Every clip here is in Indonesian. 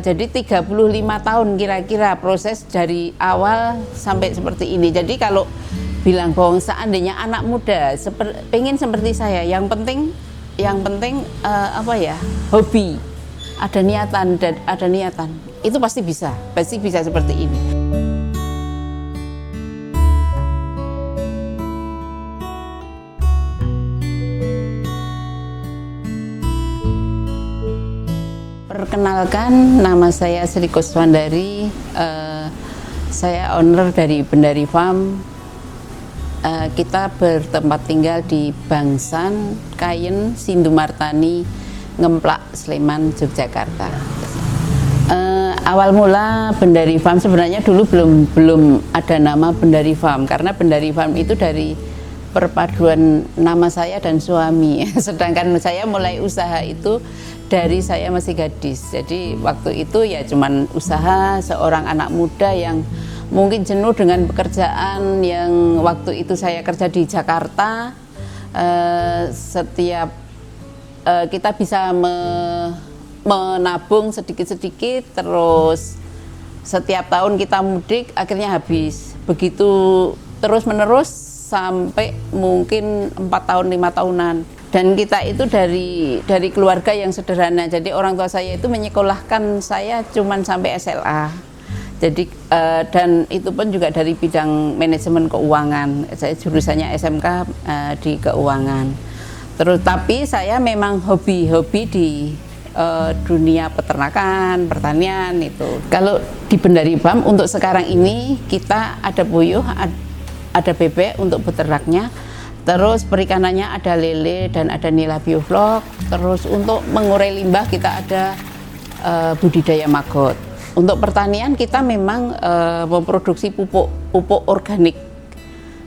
Jadi 35 tahun kira-kira proses dari awal sampai seperti ini. Jadi kalau bilang bahwa seandainya anak muda pengen seperti saya, yang penting hobi, ada niatan dan ada niatan, itu pasti bisa seperti ini. Perkenalkan, nama saya Sri Kuswandari, saya owner dari Bendari Farm. Kita bertempat tinggal di Bangsan, Kayen, Sindumartani, Ngemplak, Sleman, Yogyakarta. Awal mula Bendari Farm sebenarnya dulu belum ada nama Bendari Farm, karena Bendari Farm itu dari perpaduan nama saya dan suami. Sedangkan saya mulai usaha itu dari saya masih gadis. Jadi waktu itu ya cuman usaha seorang anak muda yang mungkin jenuh dengan pekerjaan yang waktu itu saya kerja di Jakarta. Setiap kita bisa menabung sedikit-sedikit, terus setiap tahun kita mudik akhirnya habis. Begitu terus menerus sampai mungkin 4 tahun 5 tahunan. Dan kita itu dari keluarga yang sederhana. Jadi orang tua saya itu menyekolahkan saya cuman sampai SLA. Jadi dan itu pun juga dari bidang manajemen keuangan. Saya jurusannya SMK di keuangan. Terus tapi saya memang hobi di dunia peternakan, pertanian itu. Kalau di Bendari Farm untuk sekarang ini kita ada puyuh, ada bebek untuk beternaknya. Terus perikanannya ada lele dan ada nila bioflok. Terus untuk mengurai limbah kita ada budidaya maggot. Untuk pertanian kita memang memproduksi pupuk organik.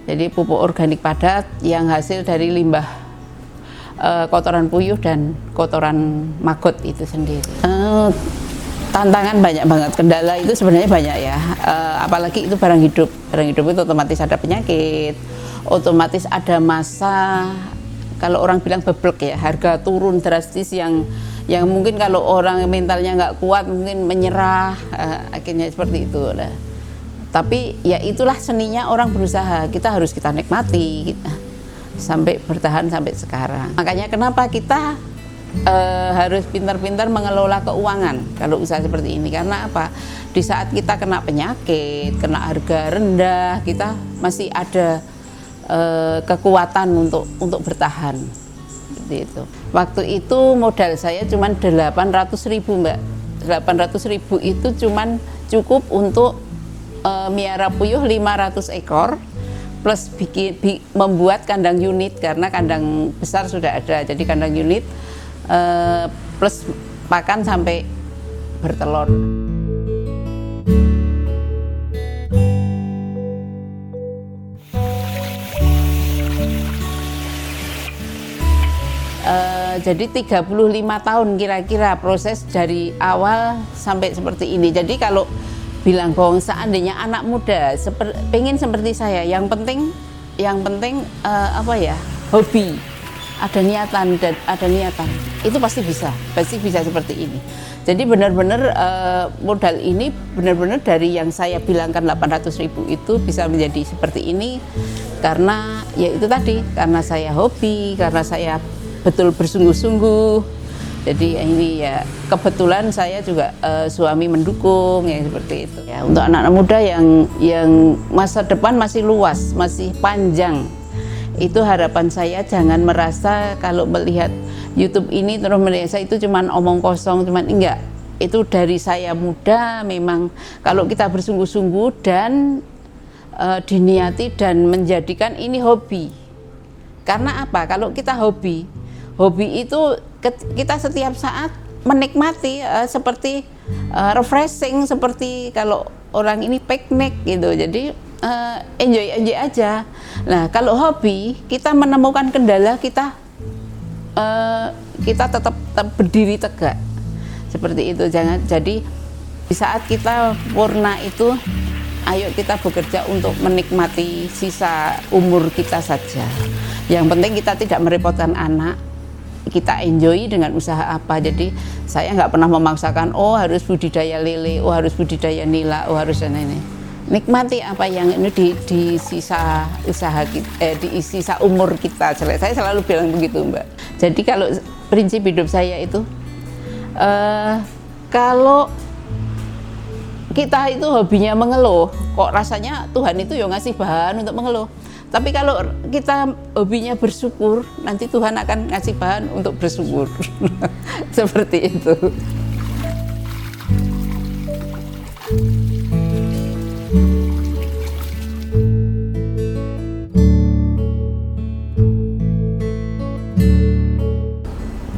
Jadi pupuk organik padat yang hasil dari limbah kotoran puyuh dan kotoran maggot itu sendiri. Tantangan banyak banget, kendala itu sebenarnya banyak ya. Apalagi itu barang hidup. Barang hidup itu otomatis ada penyakit. Otomatis ada masa, kalau orang bilang beblek ya, harga turun drastis yang mungkin kalau orang mentalnya nggak kuat mungkin menyerah, akhirnya seperti itu lah. Tapi ya itulah seninya orang berusaha, kita harus kita nikmati sampai bertahan sampai sekarang. Makanya kenapa kita harus pintar-pintar mengelola keuangan kalau usaha seperti ini, karena apa? Di saat kita kena penyakit, kena harga rendah, kita masih ada kekuatan untuk bertahan gitu. Waktu itu modal saya cuma 800.000 Mbak. 800.000 itu cuma cukup untuk miara puyuh 500 ekor plus membuat kandang unit, karena kandang besar sudah ada, jadi kandang unit plus pakan sampai bertelur. Jadi 35 tahun kira-kira proses dari awal sampai seperti ini. Jadi kalau bilang bahwa seandainya anak muda pengen seperti saya, yang penting hobi, ada niatan dan ada niatan, itu pasti bisa seperti ini. Jadi benar-benar modal ini benar-benar dari yang saya bilangkan 800.000 itu bisa menjadi seperti ini karena ya itu tadi, karena saya hobi, karena saya betul bersungguh-sungguh. Jadi ini ya kebetulan saya juga suami mendukung ya seperti itu. Ya, untuk anak-anak muda yang masa depan masih luas, masih panjang. Itu harapan saya, jangan merasa kalau melihat YouTube ini terus merasa itu cuman omong kosong, cuman enggak. Itu dari saya muda memang kalau kita bersungguh-sungguh dan diniati dan menjadikan ini hobi. Karena apa? Kalau kita hobi itu kita setiap saat menikmati seperti refreshing, seperti kalau orang ini piknik gitu. Jadi enjoy aja. Nah, kalau hobi kita menemukan kendala, kita tetap berdiri tegak. Seperti itu. Jadi di saat kita purna itu, ayo kita bekerja untuk menikmati sisa umur kita saja. Yang penting kita tidak merepotkan anak. kita enjoy dengan usaha apa. Jadi saya nggak pernah memaksakan, oh harus budidaya lele, oh harus budidaya nila, oh harus ini. Nikmati apa yang ini di sisa usaha kita, di sisa umur kita. Saya selalu bilang begitu, Mbak. Jadi kalau prinsip hidup saya itu, kalau kita itu hobinya mengeluh, kok rasanya Tuhan itu ya ngasih bahan untuk mengeluh. Tapi kalau kita hobinya bersyukur, nanti Tuhan akan ngasih bahan untuk bersyukur. Seperti itu.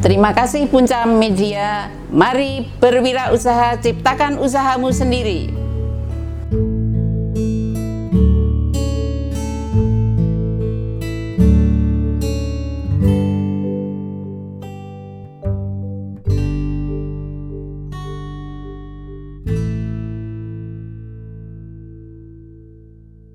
Terima kasih Punca Media. Mari berwirausaha, ciptakan usahamu sendiri.